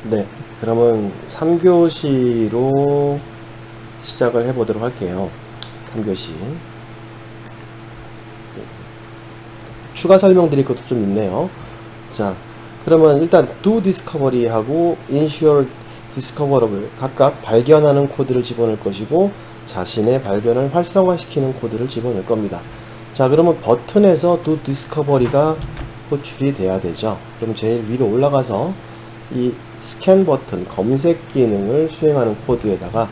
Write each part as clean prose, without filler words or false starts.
네, 그러면 3교시로 시작을 해보도록 할게요. 3교시. 추가 설명 드릴 것도 좀 있네요. 자, 그러면 일단 do discovery 하고 ensure discoverable 각각 발견하는 코드를 집어넣을 것이고 자신의 발견을 활성화시키는 코드를 집어넣을 겁니다. 자, 그러면 버튼에서 do discovery가 호출이 돼야 되죠. 그럼 제일 위로 올라가서 이 스캔 버튼 검색 기능을 수행하는 코드에다가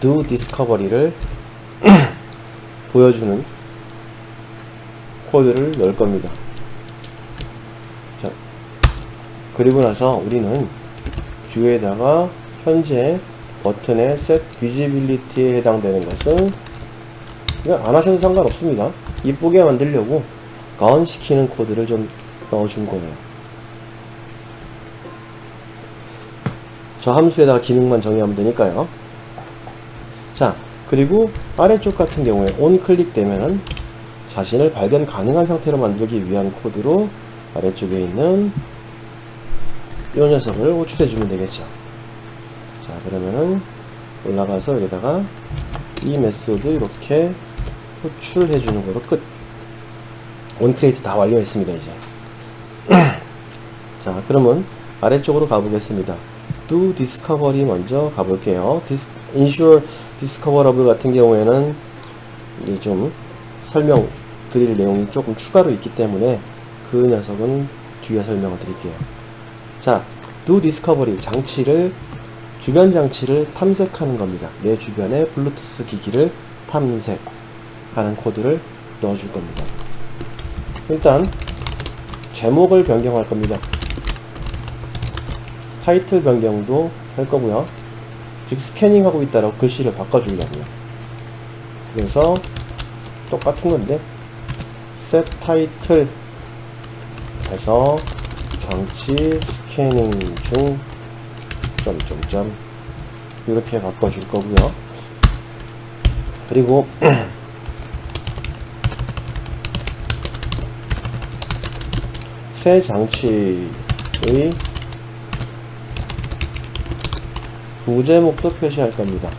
do discovery를 보여주는 코드를 넣을 겁니다. 자, 그리고 나서 우리는 뷰에다가 현재 버튼의 set visibility에 해당되는 것은 그냥 안 하셔도 상관없습니다. 이쁘게 만들려고 가운시키는 코드를 좀 넣어준 거예요. 저 함수에다가 기능만 정의하면 되니까요. 자, 그리고 아래쪽 같은 경우에 on 클릭되면은 자신을 발견 가능한 상태로 만들기 위한 코드로 아래쪽에 있는 이 녀석을 호출해주면 되겠죠. 자, 그러면은 올라가서 여기다가 이 메소드 이렇게 호출해주는 거로 끝. 온크리에이트 다 완료했습니다, 이제. 자, 그러면 아래쪽으로 가보겠습니다. do discovery 먼저 가볼게요. ensure discoverable 같은 경우에는 이제 좀 설명 드릴 내용이 조금 추가로 있기 때문에 그 녀석은 뒤에 설명을 드릴게요. 자, do discovery 장치를 주변 장치를 탐색하는 겁니다. 내 주변의 블루투스 기기를 탐색하는 코드를 넣어줄 겁니다. 일단 제목을 변경할 겁니다. 타이틀 변경도 할 거고요. 즉 스캐닝하고 있다라고 글씨를 바꿔주려고요. 그래서 똑같은 건데 set title 해서 장치 스캐닝 중 점점점 이렇게 바꿔줄 거고요. 그리고 새 장치의 부제목도 표시할 겁니다.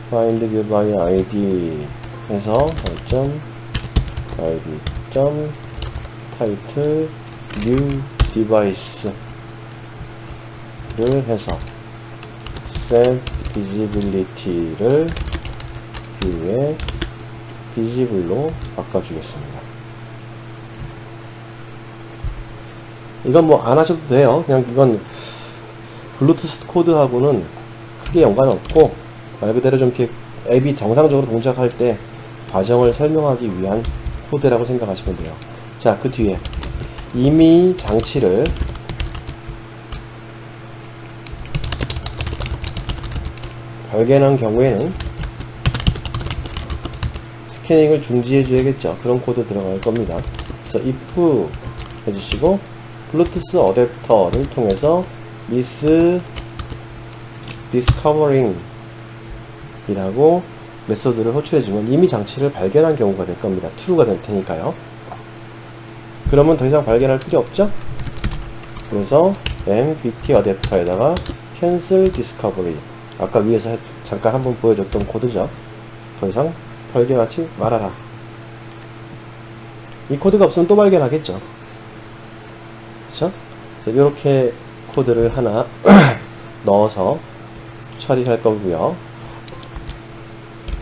find view by id 해서 id title new device를 해서 set visibility를 뷰의 visible로 바꿔주겠습니다. 이건 뭐 안 하셔도 돼요. 그냥 이건 블루투스 코드하고는 크게 연관없고 말 그대로 좀 이렇게 앱이 정상적으로 동작할 때 과정을 설명하기 위한 코드라고 생각하시면 돼요. 자, 그 뒤에 이미 장치를 발견한 경우에는 스캐닝을 중지해 줘야겠죠. 그런 코드 들어갈 겁니다. 그래서 if 해주시고 블루투스 어댑터를 통해서 miss discovering 이라고 메소드를 호출해주면 이미 장치를 발견한 경우가 될 겁니다. true가 될 테니까요. 그러면 더 이상 발견할 필요 없죠? 그래서 MBT 어댑터에다가 cancel discovery 아까 위에서 잠깐 한번 보여줬던 코드죠. 더 이상 발견하지 말아라. 이 코드가 없으면 또 발견하겠죠. 그쵸? 그래서 이렇게 코드를 하나 넣어서 처리할 거고요.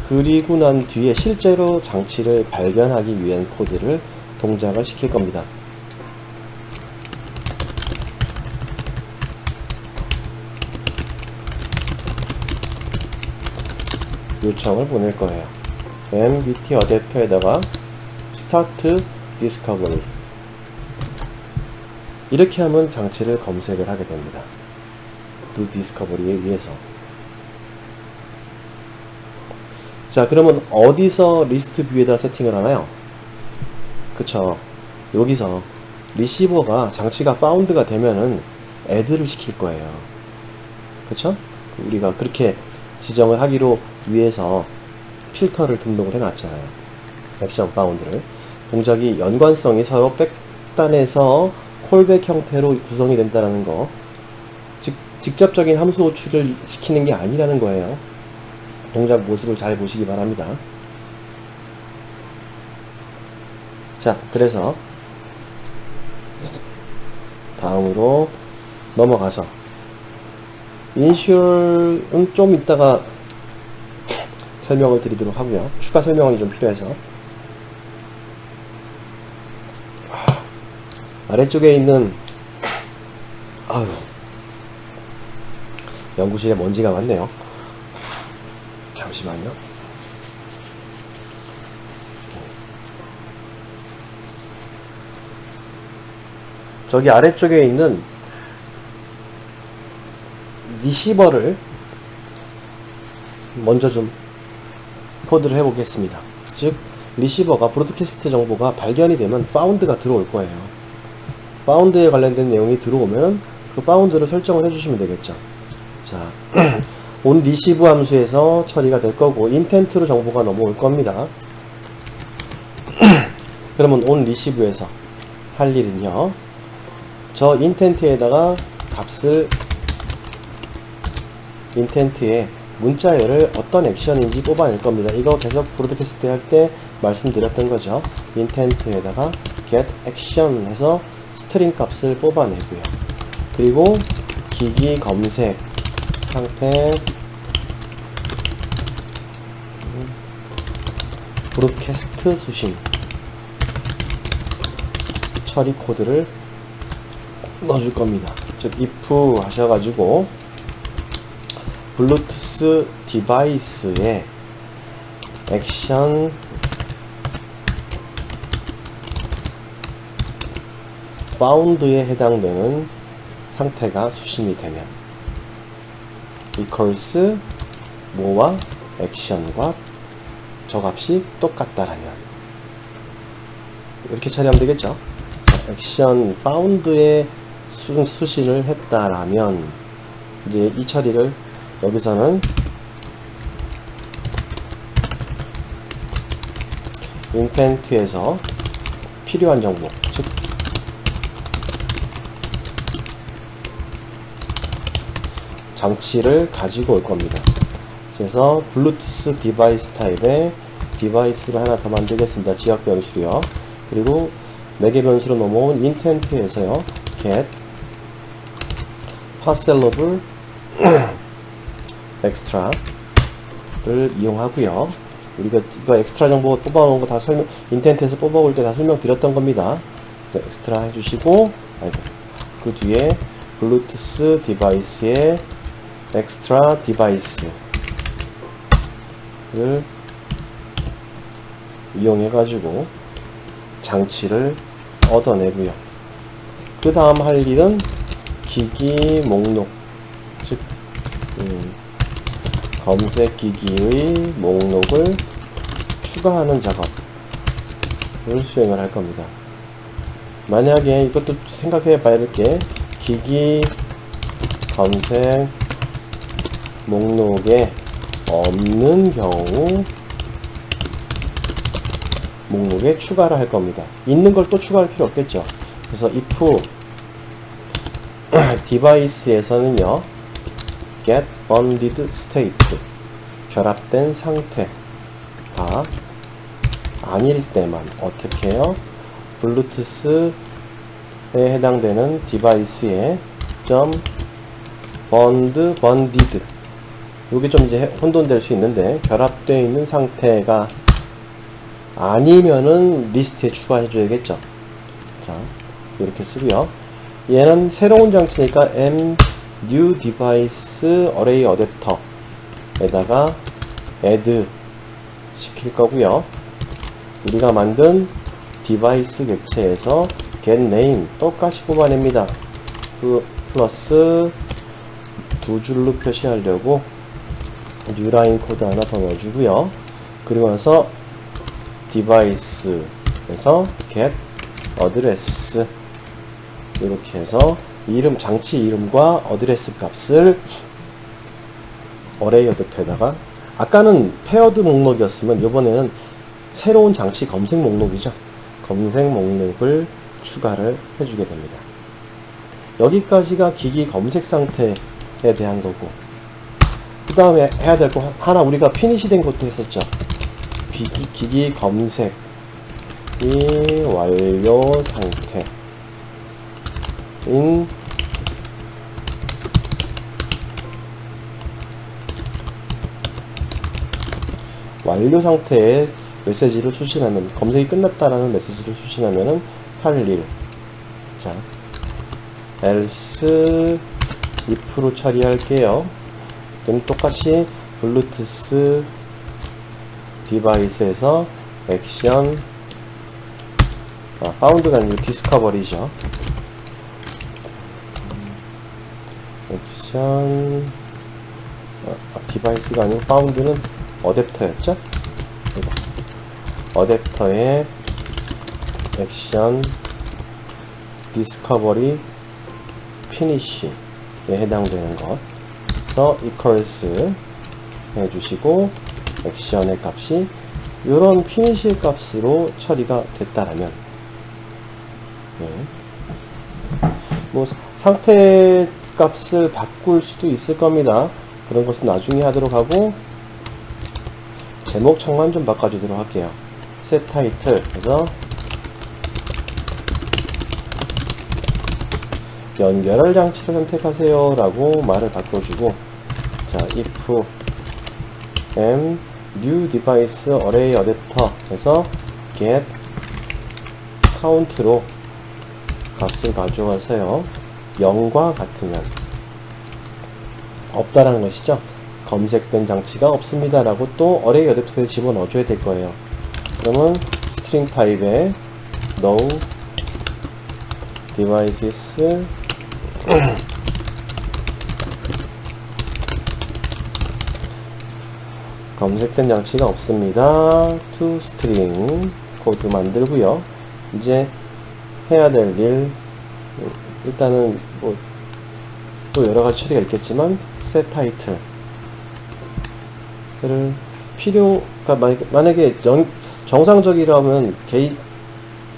그리고 난 뒤에 실제로 장치를 발견하기 위한 코드를 동작을 시킬 겁니다. 요청을 보낼 거예요. MBT 어댑터에다가 start discovery 이렇게 하면 장치를 검색을 하게 됩니다. do discovery에 의해서. 자, 그러면 어디서 리스트 뷰에다 세팅을 하나요? 그쵸. 여기서 리시버가 장치가 파운드가 되면은 add를 시킬 거예요. 그쵸? 우리가 그렇게 지정을 하기로 위해서 필터를 등록을 해놨잖아요. 액션 파운드를. 동작이 연관성이 서로 백단에서 콜백 형태로 구성이 된다는 거, 직접적인 함수 호출을 시키는 게 아니라는 거예요. 동작 모습을 잘 보시기 바랍니다. 자, 그래서 다음으로 넘어가서 인슈얼은 좀 이따가 설명을 드리도록 하고요. 추가 설명이 좀 필요해서 아래쪽에 있는 연구실에 먼지가 많네요. 잠시만요. 저기 아래쪽에 있는 리시버를 먼저 좀 코드를 해보겠습니다. 즉 리시버가 브로드캐스트 정보가 발견이 되면 파운드가 들어올 거예요. 파운드에 관련된 내용이 들어오면 그 파운드를 설정을 해주시면 되겠죠. 자, 온 리시브 함수에서 처리가 될 거고 인텐트로 정보가 넘어올 겁니다. 그러면 온 리시브에서 할 일은요, 저 인텐트에다가 값을, 인텐트에 문자열을 어떤 액션인지 뽑아낼 겁니다. 이거 계속 브로드캐스트 할 때 말씀드렸던 거죠. 인텐트에다가 get action 해서 스트링 값을 뽑아내고요. 그리고 기기 검색 상태 브로드캐스트 수신 처리 코드를 넣어줄 겁니다. 즉 if 하셔가지고 블루투스 디바이스에 액션 파운드에 해당되는 상태가 수신이 되면 equals 뭐와 액션과 저 값이 똑같다라면 이렇게 처리하면 되겠죠. 액션 파운드에 수신을 했다라면 이제 이 처리를 여기서는 인텐트에서 필요한 정보, 즉 장치를 가지고 올 겁니다. 그래서 블루투스 디바이스 타입의 디바이스를 하나 더 만들겠습니다. 지역 변수요. 그리고 4개 변수로 넘어온 인텐트에서요, get passable extra를 이용하고요. 우리가 이거 엑스트라 정보 뽑아온 거 다 인텐트에서 뽑아올 때 다 설명드렸던 겁니다. 그래서 엑스트라 해주시고, 그 뒤에 블루투스 디바이스의 엑스트라 디바이스를 이용해가지고 장치를 얻어내고요. 그 다음 할 일은 기기 목록, 즉 검색 기기의 목록을 추가하는 작업을 수행을 할 겁니다. 만약에 이것도 생각해 봐야 될 게, 기기 검색 목록에 없는 경우 목록에 추가를 할 겁니다. 있는 걸 또 추가할 필요 없겠죠. 그래서 if 디바이스에서는요, get bounded state, 결합된 상태가 아닐 때만 어떻게 해요? 블루투스에 해당되는 디바이스에 bounded, 요게 좀 이제 혼돈될 수 있는데, 결합되어 있는 상태가 아니면은 리스트에 추가해 줘야겠죠. 자, 이렇게 쓰고요. 얘는 새로운 장치니까 m new device array adapter에다가 add 시킬 거고요. 우리가 만든 디바이스 객체에서 get name 똑같이 뽑아냅니다. 그 플러스 2줄로 표시하려고 뉴라인 코드 하나 더 넣어주고요. 그리고 나서 디바이스에서 get address, 이렇게 해서 이름, 장치 이름과 어드레스 값을 어레이 어댑터에다가, 아까는 페어드 목록이었으면 이번에는 새로운 장치 검색 목록이죠. 검색 목록을 추가를 해주게 됩니다. 여기까지가 기기 검색 상태에 대한 거고, 그 다음에 해야 될 거 하나 우리가 피니시 된 것도 했었죠. 기기 검색이 완료 상태인 완료 상태에 메시지를 수신하면, 검색이 끝났다라는 메시지를 수신하면은 할 일. 자, else if로 처리할게요. 그럼 똑같이 블루투스 디바이스에서 액션, 파운드가 아니고 디스커버리죠. 액션, 디바이스가 아니고 파운드는 어댑터였죠? 어댑터에 액션 디스커버리 피니쉬에 해당되는 것, 그래서 equals 해주시고 액션의 값이 이런 피니쉬의 값으로 처리가 됐다라면, 뭐 상태 값을 바꿀 수도 있을 겁니다. 그런 것은 나중에 하도록 하고, 제목 창만 좀 바꿔주도록 할게요. set title, 그래서 연결할 장치를 선택하세요 라고 말을 바꿔주고, 자, if m new device array adapter 해서 get count로 값을 가져와서요, 0과 같으면 없다라는 것이죠. 검색된 장치가 없습니다 라고 또 array adapter에 집어넣어 줘야 될 거예요. 그러면 string 타입에 no devices 검색된 장치가 없습니다 to string 코드 만들고요. 이제 해야 될 일, 일단은 뭐 또 여러가지 처리가 있겠지만 set title 를 필요가, 만약에 정상적이라면 게이트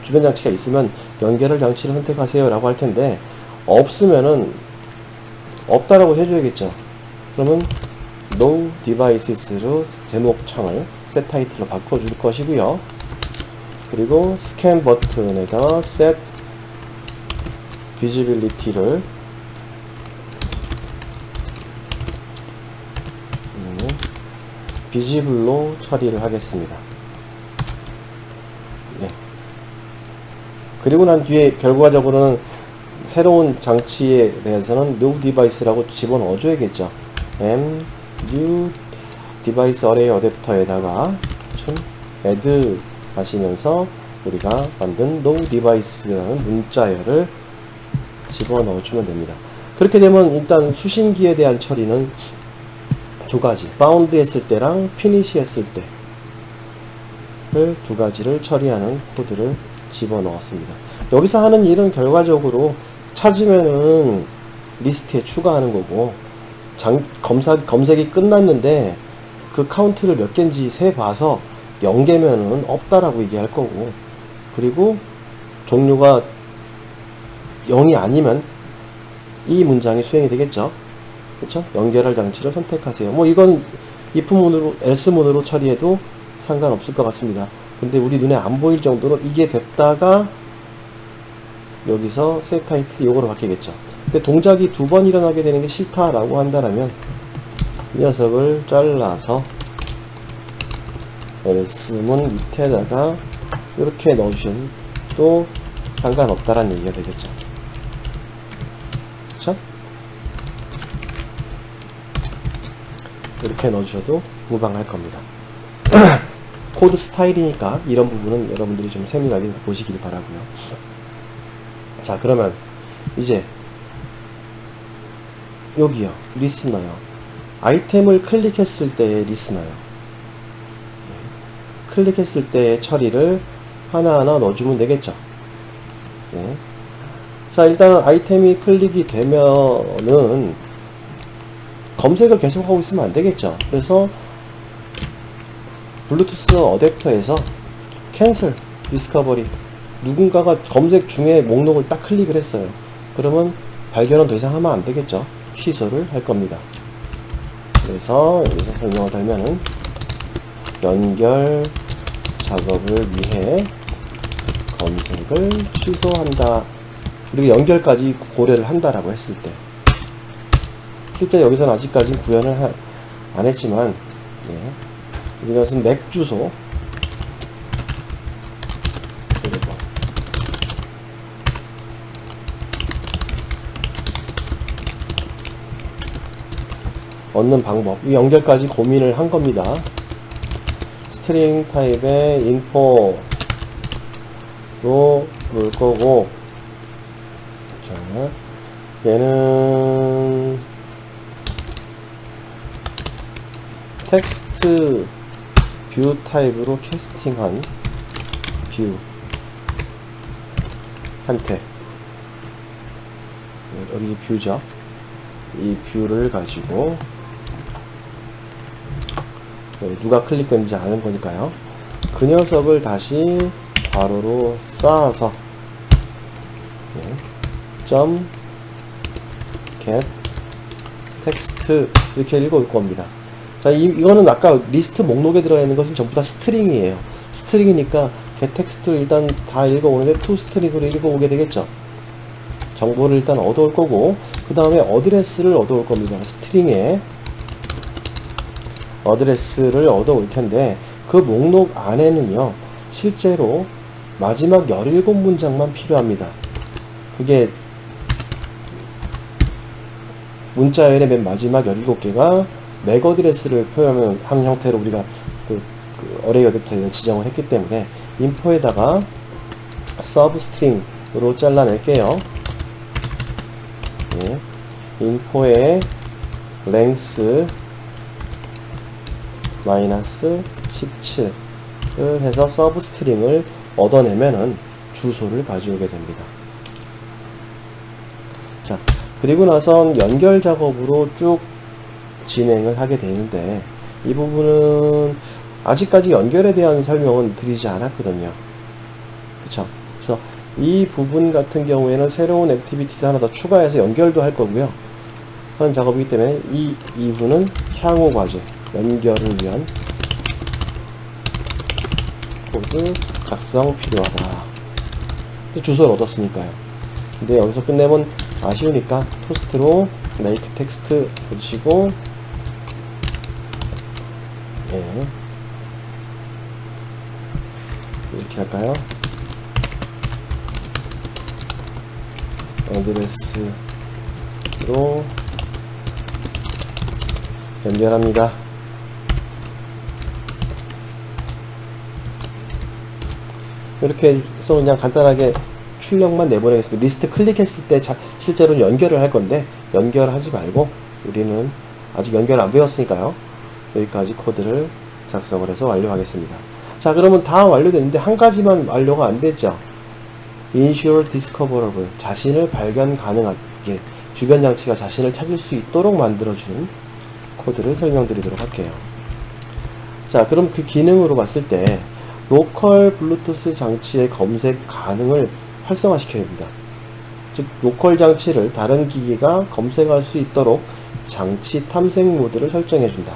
주변 장치가 있으면 연결할 장치를 선택하세요 라고 할 텐데, 없으면은 없다라고 해줘야겠죠. 그러면 no devices로 제목 창을 set title로 바꿔줄 것이고요. 그리고 scan 버튼에다가 set visibility를 visible로 처리를 하겠습니다. 네. 그리고 난 뒤에 결과적으로는 새로운 장치에 대해서는 new device라고 집어넣어 줘야겠죠. new device array adapter에다가 add 하시면서 우리가 만든 no device라는 문자열을 집어넣어 주면 됩니다. 그렇게 되면 일단 수신기에 대한 처리는 두 가지, found 했을 때랑 finish 했을 때를 두 가지를 처리하는 코드를 집어넣었습니다. 여기서 하는 일은 결과적으로 찾으면은 리스트에 추가하는 거고, 검색이 끝났는데 그 카운트를 몇 개인지 세 봐서 0개면은 없다라고 얘기할 거고, 그리고 종류가 0이 아니면 이 문장이 수행이 되겠죠. 그쵸? 연결할 장치를 선택하세요. 뭐 이건 if문으로, else문으로 처리해도 상관없을 것 같습니다. 근데 우리 눈에 안 보일 정도로 이게 됐다가 여기서 set title 요거로 바뀌겠죠. 근데 동작이 두 번 일어나게 되는 게 싫다라고 한다면 이 녀석을 잘라서 else문 밑에다가 이렇게 넣어주셔도 또 상관없다라는 얘기가 되겠죠. 그쵸? 이렇게 넣어주셔도 무방할 겁니다. 코드 스타일이니까 이런 부분은 여러분들이 좀 세밀하게 보시길 바라고요. 자, 그러면 이제 여기요, 리스너요. 아이템을 클릭했을 때의 리스너요. 클릭했을 때의 처리를 하나하나 넣어주면 되겠죠. 네. 자, 일단은 아이템이 클릭이 되면은 검색을 계속하고 있으면 안 되겠죠. 그래서 블루투스 어댑터에서 캔슬 디스커버리, 누군가가 검색 중에 목록을 딱 클릭을 했어요. 그러면 발견은 더 이상 하면 안 되겠죠. 취소를 할 겁니다. 그래서 여기서 설명을 달면은 연결 작업을 위해 검색을 취소한다. 그리고 연결까지 고려를 한다라고 했을 때, 실제 여기서는 아직까지 구현을 안 했지만, 예. 이것은 맥 주소, 그리고 얻는 방법, 이 연결까지 고민을 한 겁니다. 스트링 타입의 info로 볼 거고, 자, 얘는 텍스트 뷰 타입으로 캐스팅한 뷰 한테, 여기 뷰죠. 이 뷰를 가지고 누가 클릭했는지 아는 거니까요. 그 녀석을 다시 괄호로 쌓아서 점 get 텍스트 이렇게 읽어올 겁니다. 자, 이거는 아까 리스트 목록에 들어가 있는 것은 전부 다 스트링이에요. 스트링이니까 get 텍스트를 일단 다 읽어오는데 to 스트링으로 읽어오게 되겠죠. 정보를 일단 얻어올 거고, 그 다음에 어드레스를 얻어올 겁니다. 스트링에 어드레스를 얻어올 텐데, 그 목록 안에는요 실제로 마지막 17문장만 필요합니다. 그게 문자열의 맨 마지막 17개가 맥 어드레스를 표현하는 형태로 우리가 그 어레이 어댑터에다 지정을 했기 때문에 인포에다가 서브스트링으로 잘라낼게요. 예. 인포에 length 마이너스 17을 해서 서브스트링을 얻어내면은 주소를 가져오게 됩니다. 자, 그리고 나선 연결 작업으로 쭉 진행을 하게 되는데, 이 부분은 아직까지 연결에 대한 설명은 드리지 않았거든요. 그쵸? 그래서 이 부분 같은 경우에는 새로운 액티비티도 하나 더 추가해서 연결도 할 거고요. 하는 작업이기 때문에 이 이후는 향후 과제, 연결을 위한 코드 작성 필요하다. 주소를 얻었으니까요. 근데 여기서 끝내면 아쉬우니까 토스트로 make text 붙이고, 예. 이렇게 할까요? 어드레스로 연결합니다. 이렇게 해서 그냥 간단하게 출력만 내보내겠습니다. 리스트 클릭했을 때 실제로는 연결을 할 건데, 연결하지 말고 우리는 아직 연결 안 배웠으니까요. 여기까지 코드를 작성을 해서 완료하겠습니다. 자, 그러면 다 완료됐는데 한 가지만 완료가 안 됐죠. Ensure Discoverable, 자신을 발견 가능하게, 주변 장치가 자신을 찾을 수 있도록 만들어주는 코드를 설명드리도록 할게요. 자, 그럼 그 기능으로 봤을 때 로컬 블루투스 장치의 검색 가능을 활성화 시켜야 됩니다. 즉, 로컬 장치를 다른 기기가 검색할 수 있도록 장치 탐색 모드를 설정해 준다.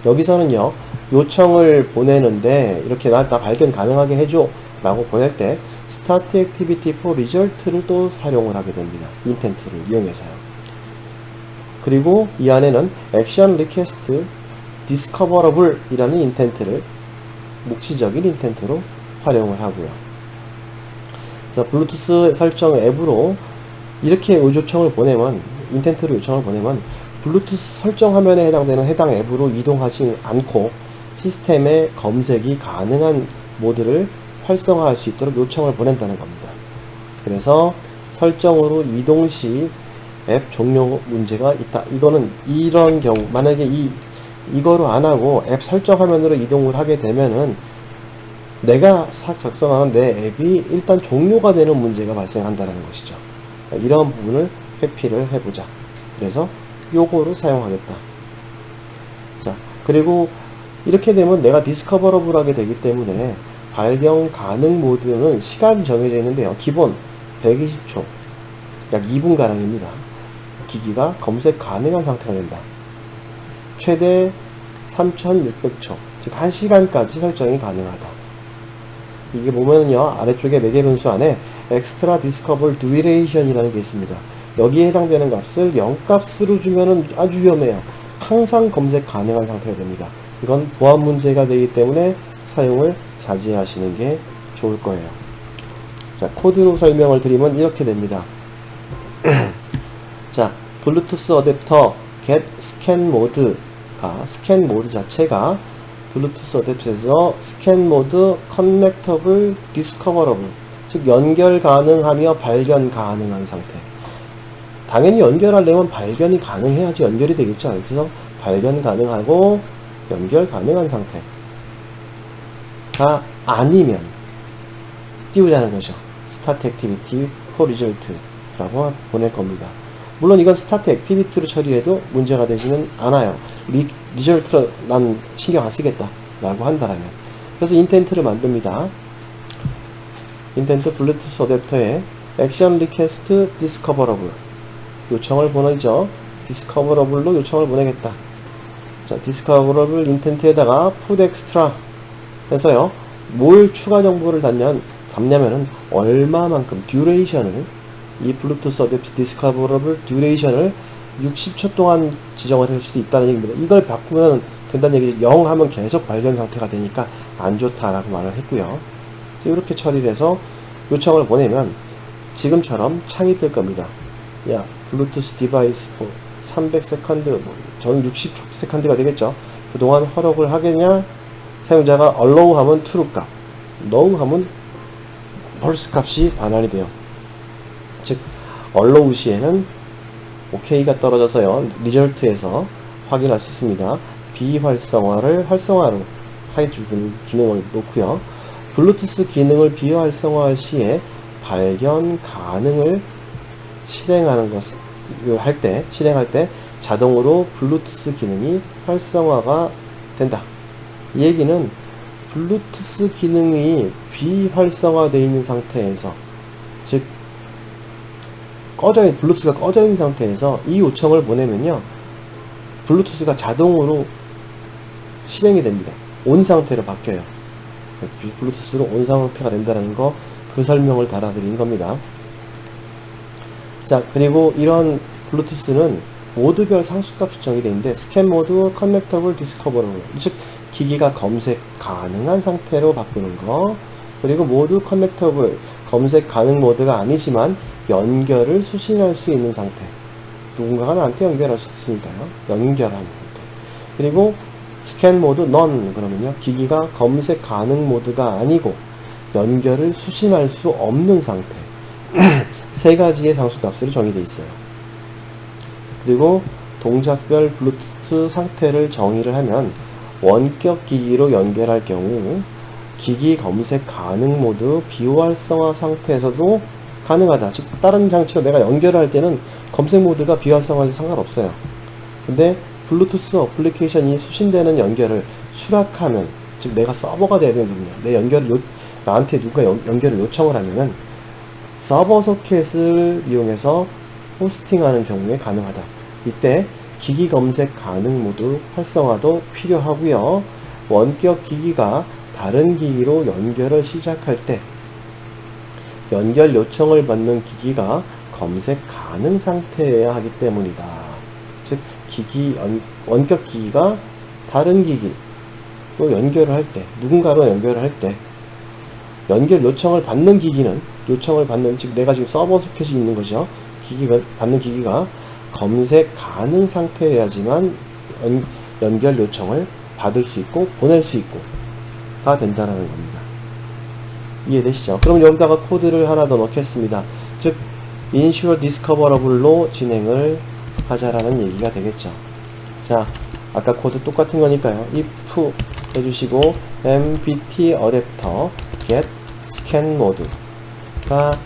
여기서는요, 요청을 보내는데 이렇게 나 발견 가능하게 해줘 라고 보낼 때 Start Activity for Result를 또 사용을 하게 됩니다. 인텐트를 이용해서요. 그리고 이 안에는 Action Request Discoverable 이라는 인텐트를 묵시적인 인텐트로 활용을 하고요. 그래서 블루투스 설정 앱으로 이렇게 요청을 보내면, 인텐트로 요청을 보내면 블루투스 설정 화면에 해당되는 해당 앱으로 이동하지 않고 시스템에 검색이 가능한 모드를 활성화할 수 있도록 요청을 보낸다는 겁니다. 그래서 설정으로 이동 시 앱 종료 문제가 있다. 이거는 이런 경우, 만약에 이거로 안 하고 앱 설정 화면으로 이동을 하게 되면은 내가 작성하는 내 앱이 일단 종료가 되는 문제가 발생한다는 것이죠. 이런 부분을 회피를 해보자. 그래서 요거를 사용하겠다. 자, 그리고 이렇게 되면 내가 디스커버러블 하게 되기 때문에 발견 가능 모드는 시간이 정해져 있는데요. 기본 120초. 약 2분가량입니다. 기기가 검색 가능한 상태가 된다. 최대 3600초, 즉 1시간까지 설정이 가능하다. 이게 보면은요, 아래쪽에 매개 변수 안에 extra discover duration이라는 게 있습니다. 여기에 해당되는 값을 0값으로 주면은 아주 위험해요. 항상 검색 가능한 상태가 됩니다. 이건 보안 문제가 되기 때문에 사용을 자제하시는 게 좋을 거예요. 자, 코드로 설명을 드리면 이렇게 됩니다. 자, 블루투스 어댑터 get scan mode가, 스캔 모드 자체가 블루투스 어댑터에서 스캔 모드 connectable discoverable, 즉 연결 가능하며 발견 가능한 상태. 당연히 연결하려면 발견이 가능해야지 연결이 되겠죠. 그래서 발견 가능하고 연결 가능한 상태가 아니면 띄우자는 거죠. 스타트 액티비티 for result 라고 보낼 겁니다. 물론 이건 스타트 액티비티로 처리해도 문제가 되지는 않아요. 리절트로 난 신경 안 쓰겠다 라고 한다라면. 그래서 인텐트를 만듭니다. 인텐트 블루투스 어댑터에 액션 리퀘스트 디스커버러블, 요청을 보내죠. 디스커버러블로 요청을 보내겠다. 자, 디스커버러블 인텐트에다가 put extra 해서요, 뭘 추가 정보를 담냐면은 얼마만큼 듀레이션을, 이 블루투스 어댑터 디스커버러블 듀레이션을 60초 동안 지정을 할 수도 있다는 얘기입니다. 이걸 바꾸면 된다는 얘기죠. 0 하면 계속 발견 상태가 되니까 안 좋다라고 말을 했고요. 이렇게 처리를 해서 요청을 보내면 지금처럼 창이 뜰 겁니다. 야, 블루투스 디바이스 300세컨드, 저는 60세컨드가 되겠죠. 그동안 허락을 하겠냐? 사용자가 allow 하면 true 값, no 하면 false 값이 반환이 돼요. 즉, allow 시에는 OK가 떨어져서요, 리절트에서 확인할 수 있습니다. 비활성화를 활성화로 해주는 기능을 놓고요. 블루투스 기능을 비활성화할 시에 발견 가능을 실행할 때 자동으로 블루투스 기능이 활성화가 된다. 이 얘기는 블루투스 기능이 비활성화되어 있는 상태에서, 즉 블루투스가 꺼져 있는 상태에서 이 요청을 보내면요, 블루투스가 자동으로 실행이 됩니다. 온 상태로 바뀌어요. 블루투스로 온 상태가 된다는 거, 그 설명을 달아드린 겁니다. 자, 그리고 이런 블루투스는 모드별 상수값이 정의되어 있는데, 스캔 모드, 커넥터블, 디스커버러블, 즉 기기가 검색 가능한 상태로 바꾸는 거, 그리고 모드 커넥터블, 검색 가능 모드가 아니지만 연결을 수신할 수 있는 상태. 누군가가 나한테 연결할 수 있으니까요. 연결하는 상태. 그리고 스캔 모드 none, 그러면요, 기기가 검색 가능 모드가 아니고 연결을 수신할 수 없는 상태. 세 가지의 상수값으로 정의되어 있어요. 그리고 동작별 블루투스 상태를 정의를 하면, 원격 기기로 연결할 경우 기기 검색 가능 모드 비활성화 상태에서도 가능하다. 즉 다른 장치로 내가 연결을 할 때는 검색 모드가 비활성화해서 상관없어요. 근데 블루투스 어플리케이션이 수신되는 연결을 수락하면, 즉 내가 서버가 돼야 되거든요. 내 연결을 나한테 누가 연결을 요청을 하면은 서버 소켓을 이용해서 호스팅하는 경우에 가능하다. 이때 기기 검색 가능 모드 활성화도 필요하고요. 원격 기기가 다른 기기로 연결을 시작할 때 연결 요청을 받는 기기가 검색 가능 상태여야 하기 때문이다. 즉 원격 기기가 다른 기기로 연결을 할 때, 누군가로 연결을 할 때, 연결 요청을 받는 기기는, 즉 내가 지금 서버 소켓이 있는 거죠. 받는 기기가 검색 가능 상태여야지만 연결 요청을 받을 수 있고 보낼 수 있고가 된다는 겁니다. 이해되시죠? 그럼 여기다가 코드를 하나 더 넣겠습니다. 즉 ensure discoverable로 진행을 하자라는 얘기가 되겠죠. 자, 아까 코드 똑같은 거니까요. if 해주시고 mpt adapter get scan mode가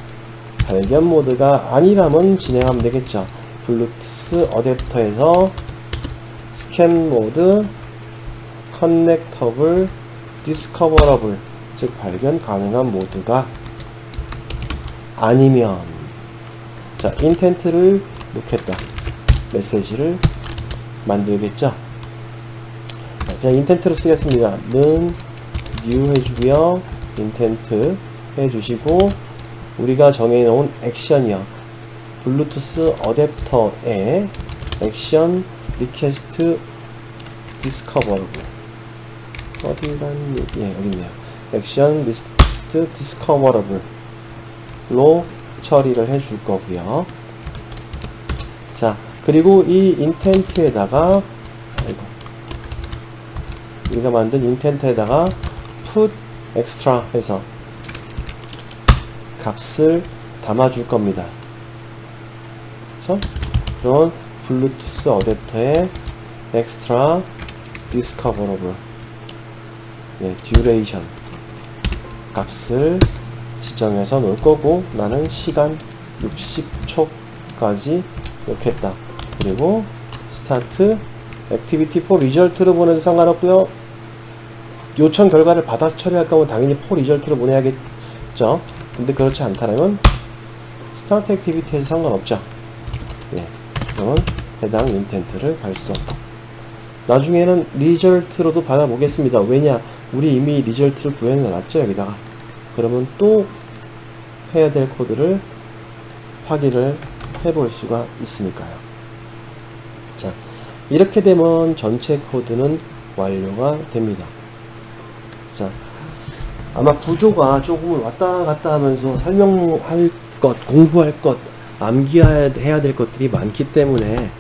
발견 모드가 아니라면 진행하면 되겠죠. 블루투스 어댑터에서 스캔 모드, 커넥터블, 디스커버러블, 즉 발견 가능한 모드가 아니면 자, 인텐트를 놓겠다. 메시지를 만들겠죠. 그냥 인텐트로 쓰겠습니다. 는 new 해주고요. 인텐트 해주시고, 우리가 정해놓은 액션이요. 블루투스 어댑터에 액션 리퀘스트 디스커버러블. 어디 갔니? 예, 여기 있네요. 액션 리퀘스트 디스커버러블로 처리를 해줄 거고요. 자, 그리고 이 인텐트에다가, 우리가 만든 인텐트에다가 put extra 해서 값을 담아줄 겁니다. 그쵸? 그런 블루투스 어댑터의 extra discoverable, 예, duration 값을 지정해서 놓을 거고, 나는 시간 60초까지 놓겠다. 그리고 start activity for result로 보내도 상관없고요. 요청 결과를 받아서 처리할 거면 당연히 for result로 보내야겠죠. 근데 그렇지 않다면 start activity에서 상관없죠. 예, 그러면 해당 인텐트를 발송. 나중에는 리절트로도 받아보겠습니다. 왜냐? 우리 이미 리절트를 구현해 놨죠, 여기다가. 그러면 또 해야 될 코드를 확인을 해볼 수가 있으니까요. 자, 이렇게 되면 전체 코드는 완료가 됩니다. 자, 아마 구조가 조금 왔다 갔다 하면서 설명할 것, 공부할 것, 암기해야 될 것들이 많기 때문에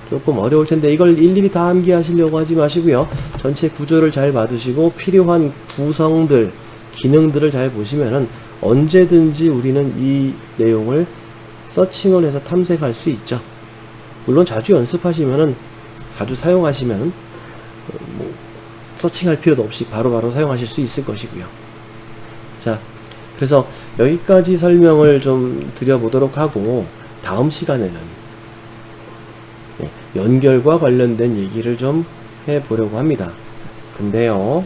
조금 어려울 텐데, 이걸 일일이 다 암기하시려고 하지 마시고요. 전체 구조를 잘 봐두시고 필요한 구성들, 기능들을 잘 보시면은 언제든지 우리는 이 내용을 서칭을 해서 탐색할 수 있죠. 물론 자주 연습하시면은, 자주 사용하시면은 뭐 서칭할 필요도 없이 바로바로 사용하실 수 있을 것이고요. 자, 그래서 여기까지 설명을 좀 드려보도록 하고, 다음 시간에는 연결과 관련된 얘기를 좀 해보려고 합니다. 근데요,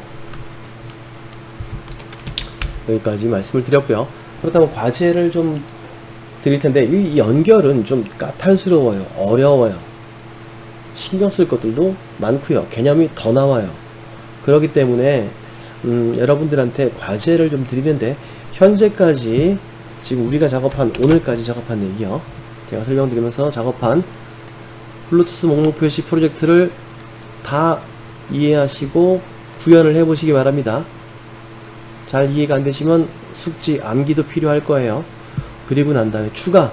여기까지 말씀을 드렸고요. 그렇다면 과제를 좀 드릴 텐데, 이 연결은 좀 까탈스러워요. 어려워요. 신경 쓸 것들도 많고요. 개념이 더 나와요. 그렇기 때문에 여러분들한테 과제를 좀 드리는데, 현재까지 지금 우리가 작업한, 오늘까지 작업한 얘기요, 제가 설명드리면서 작업한 블루투스 목록 표시 프로젝트를 다 이해하시고 구현을 해 보시기 바랍니다. 잘 이해가 안 되시면 숙지, 암기도 필요할 거예요. 그리고 난 다음에 추가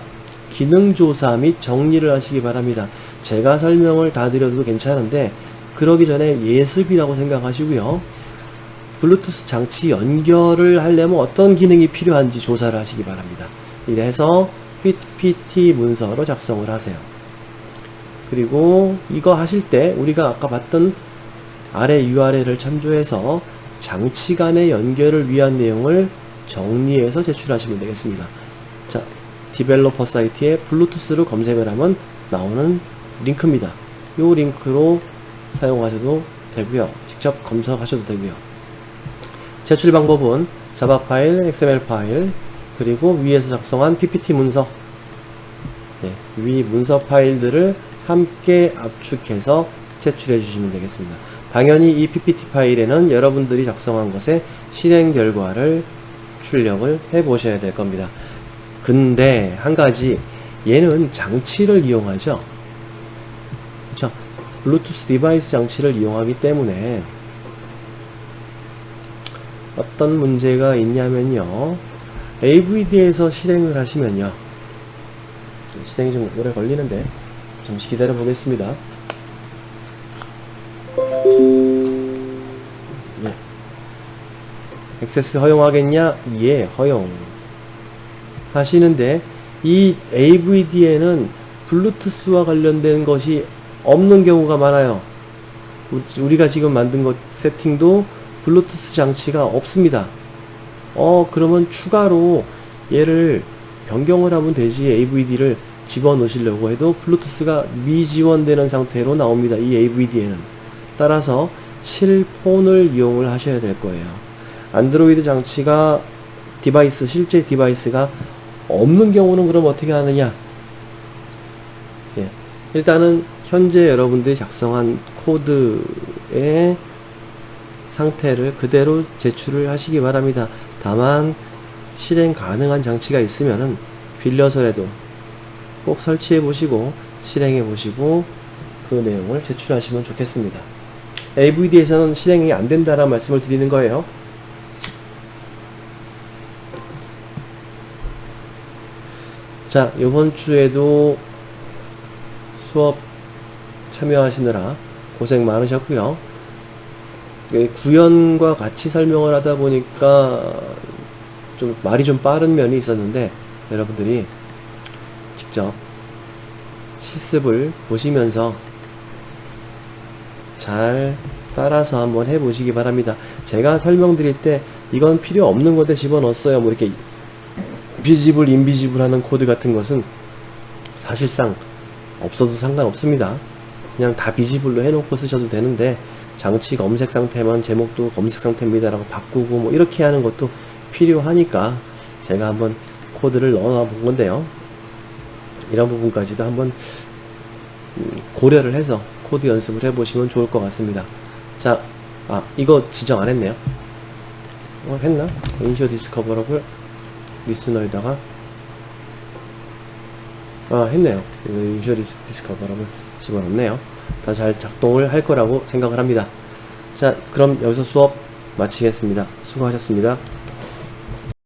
기능 조사 및 정리를 하시기 바랍니다. 제가 설명을 다 드려도 괜찮은데, 그러기 전에 예습이라고 생각하시고요. 블루투스 장치 연결을 하려면 어떤 기능이 필요한지 조사를 하시기 바랍니다. 이래서 PPT 문서로 작성을 하세요. 그리고 이거 하실 때 우리가 아까 봤던 아래 URL을 참조해서 장치 간의 연결을 위한 내용을 정리해서 제출하시면 되겠습니다. 자, 디벨로퍼 사이트에 블루투스로 검색을 하면 나오는 링크입니다. 이 링크로 사용하셔도 되고요. 직접 검색하셔도 되고요. 제출 방법은 자바 파일, XML 파일, 그리고 위에서 작성한 PPT 문서, 네, 위 문서 파일들을 함께 압축해서 제출해 주시면 되겠습니다. 당연히 이 PPT 파일에는 여러분들이 작성한 것의 실행 결과를 출력을 해 보셔야 될 겁니다. 근데 한 가지, 얘는 장치를 이용하죠. 그쵸? 블루투스 디바이스 장치를 이용하기 때문에 어떤 문제가 있냐면요, AVD에서 실행을 하시면요, 실행이 좀 오래 걸리는데 잠시 기다려 보겠습니다. 예. 액세스 허용하겠냐? 예, 허용 하시는데, 이 AVD에는 블루투스와 관련된 것이 없는 경우가 많아요. 우리가 지금 만든 것 세팅도 블루투스 장치가 없습니다. 그러면 추가로 얘를 변경을 하면 되지, AVD를 집어넣으시려고 해도 블루투스가 미지원되는 상태로 나옵니다. 이 AVD에는. 따라서 실폰을 이용을 하셔야 될 거예요. 안드로이드 장치가 실제 디바이스가 없는 경우는 그럼 어떻게 하느냐? 일단은 현재 여러분들이 작성한 코드의 상태를 그대로 제출을 하시기 바랍니다. 다만 실행 가능한 장치가 있으면은 빌려서라도 꼭 설치해 보시고 실행해 보시고 그 내용을 제출하시면 좋겠습니다. AVD에서는 실행이 안 된다라는 말씀을 드리는 거예요. 자, 이번 주에도 수업 참여하시느라 고생 많으셨고요. 구현과 같이 설명을 하다 보니까 좀 말이 좀 빠른 면이 있었는데 여러분들이 직접 실습을 보시면서 잘 따라서 한번 해보시기 바랍니다. 제가 설명드릴 때 이건 필요 없는 건데 집어넣었어요, 뭐 이렇게 비지블, 인비지블 하는 코드 같은 것은 사실상 없어도 상관없습니다. 그냥 다 비지블로 해놓고 쓰셔도 되는데 장치 검색 상태면 제목도 검색 상태입니다 라고 바꾸고 뭐 이렇게 하는 것도 필요하니까 제가 한번 코드를 넣어 본 건데요. 이런 부분까지도 한번 고려를 해서 코드 연습을 해보시면 좋을 것 같습니다. 자, 이거 지정 안 했네요. 했나? 인쇼 디스커버러블 리스너에다가 했네요. 인쇼 디스커버러블 집어넣네요. 다 잘 작동을 할 거라고 생각을 합니다. 자, 그럼 여기서 수업 마치겠습니다. 수고하셨습니다.